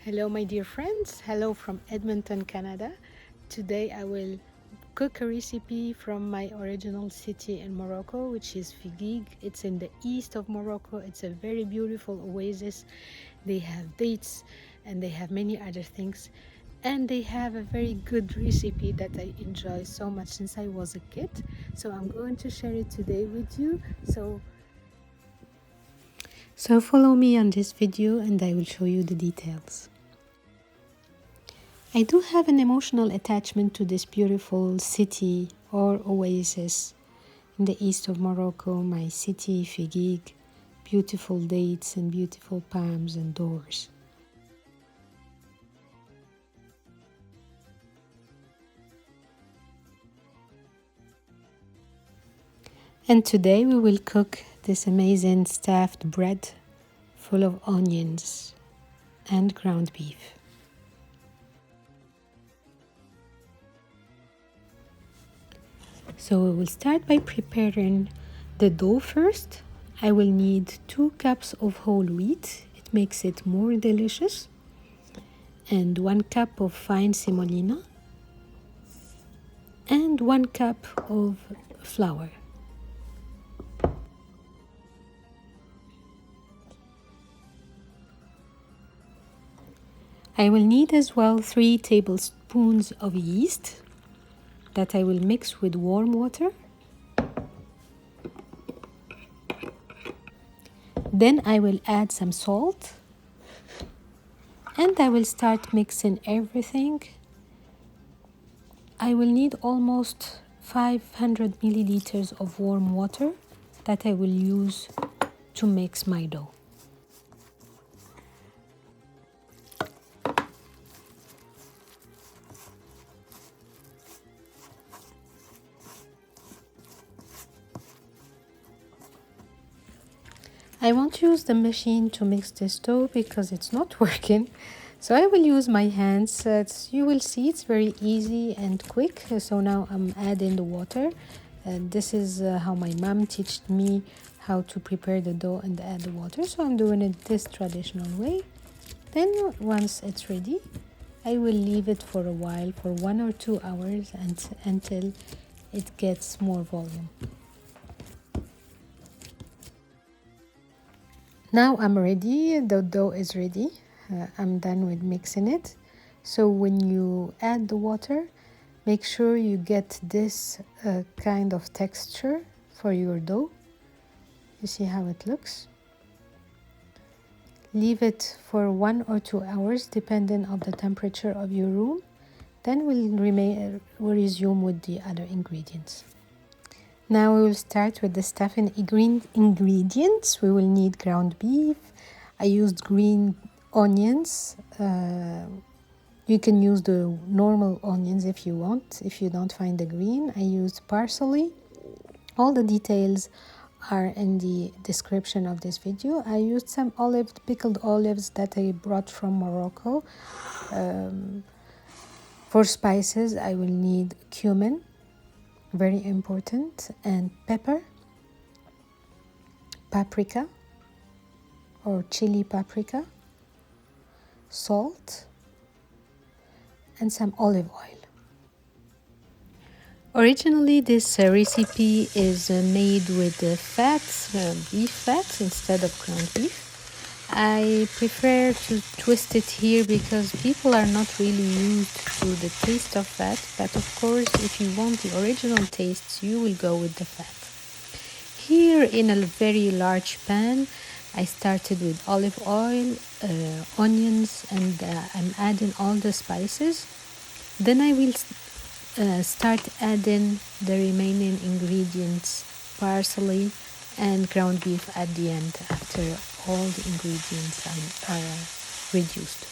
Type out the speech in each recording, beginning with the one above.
Hello my dear friends, hello from Edmonton, Canada. Today I will cook a recipe from my original city in Morocco, which is Figuig. It's in the east of Morocco. It's a very beautiful oasis. They have dates and they have many other things. And they have a very good recipe that I enjoy so much since I was a kid. So I'm going to share it today with you. So follow me on this video and I will show you the details. I do have an emotional attachment to this beautiful city or oasis in the east of Morocco, my city, Figuig, beautiful dates and beautiful palms and doors. And today we will cook this amazing stuffed bread full of onions and ground beef. So we will start by preparing the dough first. I will need 2 cups of whole wheat. It makes it more delicious. And 1 cup of fine semolina. And 1 cup of flour. I will need as well 3 tablespoons of yeast that I will mix with warm water. Then I will add some salt and I will start mixing everything. I will need almost 500 milliliters of warm water that I will use to mix my dough. I won't use the machine to mix this dough because it's not working. So I will use my hands. You will see it's very easy and quick. So now I'm adding the water. This is how my mom taught me how to prepare the dough and add the water. So I'm doing it this traditional way. Then once it's ready, I will leave it for a while, for 1 or 2 hours until it gets more volume. Now I'm ready, the dough is ready. I'm done with mixing it. So when you add the water, make sure you get this kind of texture for your dough. You see how it looks? Leave it for 1 or 2 hours depending on the temperature of your room. Then we'll resume with the other ingredients. Now we will start with the stuffing ingredients. We will need ground beef. I used green onions. You can use the normal onions if you want. If you don't find the green, I used parsley. All the details are in the description of this video. I used some pickled olives that I brought from Morocco. For spices, I will need cumin. Very important, and pepper, paprika or chili paprika, salt, and some olive oil. Originally, this recipe is made with beef fat instead of ground beef. I prefer to twist it here because people are not really used to the taste of fat, but of course if you want the original taste you will go with the fat. Here in a very large pan I started with olive oil, onions, and I'm adding all the spices. Then I will start adding the remaining ingredients, parsley and ground beef at the end after all the ingredients are reduced.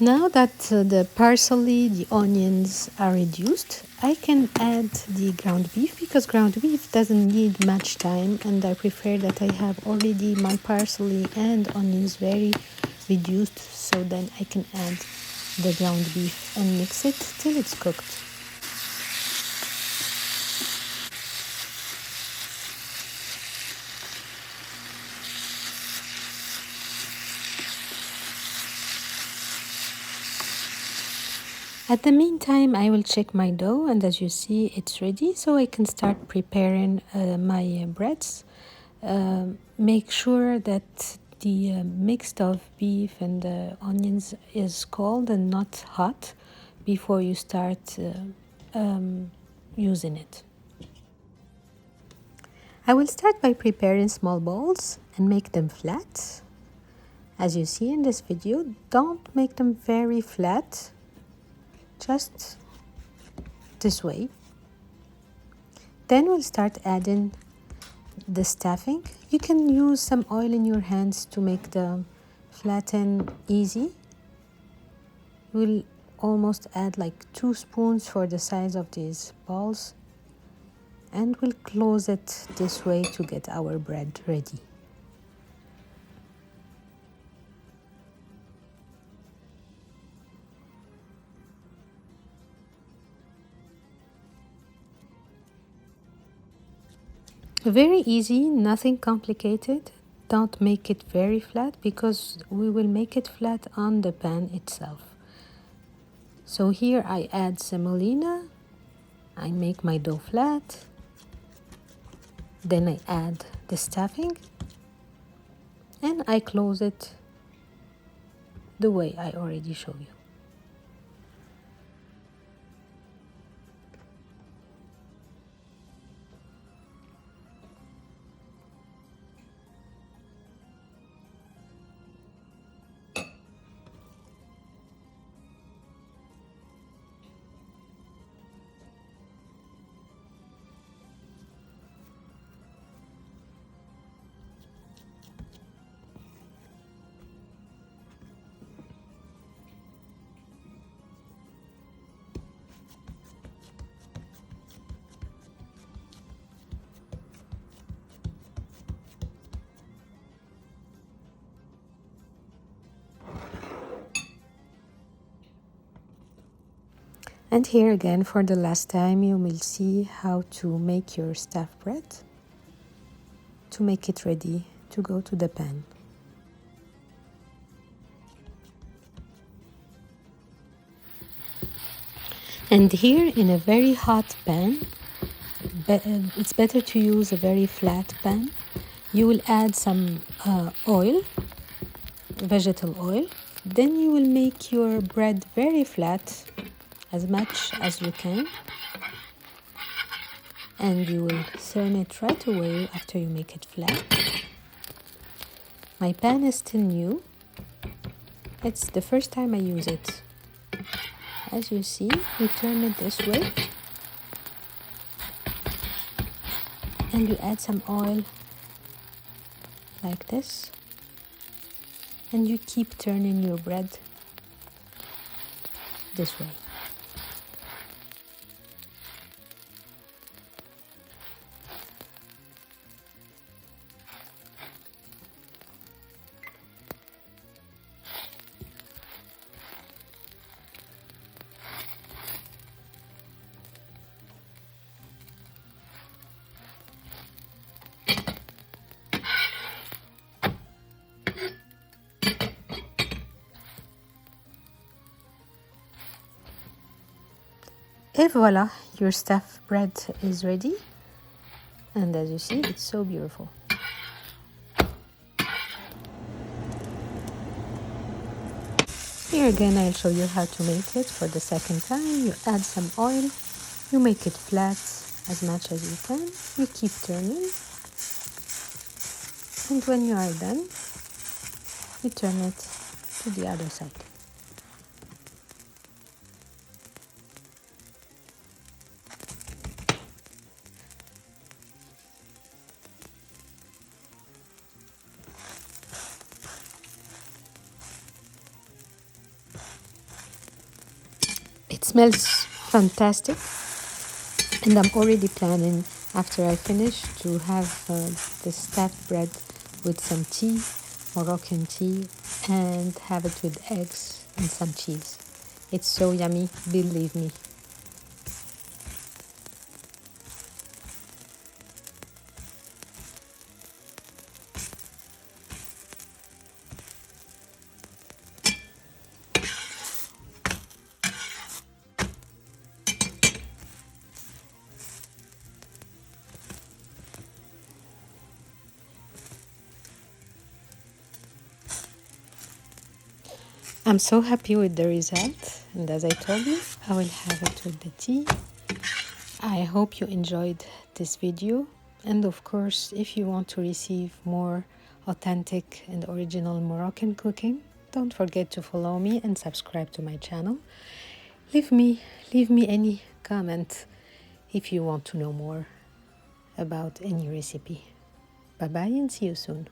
Now that the parsley, the onions are reduced, I can add the ground beef because ground beef doesn't need much time, and I prefer that I have already my parsley and onions very reduced, so then I can add the ground beef and mix it till it's cooked. At the meantime, I will check my dough, and as you see, it's ready, so I can start preparing my breads. Make sure that the mix of beef and the onions is cold and not hot before you start using it. I will start by preparing small balls and make them flat. As you see in this video, don't make them very flat, just this way. Then we'll start adding the stuffing. You can use some oil in your hands to make the flatten easy. We'll almost add like 2 spoons for the size of these balls, and we'll close it this way to get our bread ready. Very easy, nothing complicated. Don't make it very flat because we will make it flat on the pan itself. So here I add semolina, I make my dough flat, then I add the stuffing, and I close it the way I already showed you. And here again, for the last time, you will see how to make your stuffed bread to make it ready to go to the pan. And here in a very hot pan, it's better to use a very flat pan. You will add some oil, vegetable oil. Then you will make your bread very flat, as much as you can, and you will turn it right away after you make it flat. My pan is still new. It's the first time I use it. As you see, you turn it this way and you add some oil like this, and you keep turning your bread this way. Et voila, your stuffed bread is ready. And as you see, it's so beautiful. Here again, I'll show you how to make it for the second time. You add some oil, you make it flat as much as you can. You keep turning. And when you are done, you turn it to the other side. It smells fantastic, and I'm already planning after I finish to have the stuffed bread with some tea, Moroccan tea, and have it with eggs and some cheese. It's so yummy, believe me. I'm so happy with the result, and as I told you, I will have it with the tea. I hope you enjoyed this video, and of course, if you want to receive more authentic and original Moroccan cooking, don't forget to follow me and subscribe to my channel. Leave me any comment if you want to know more about any recipe. Bye bye and see you soon.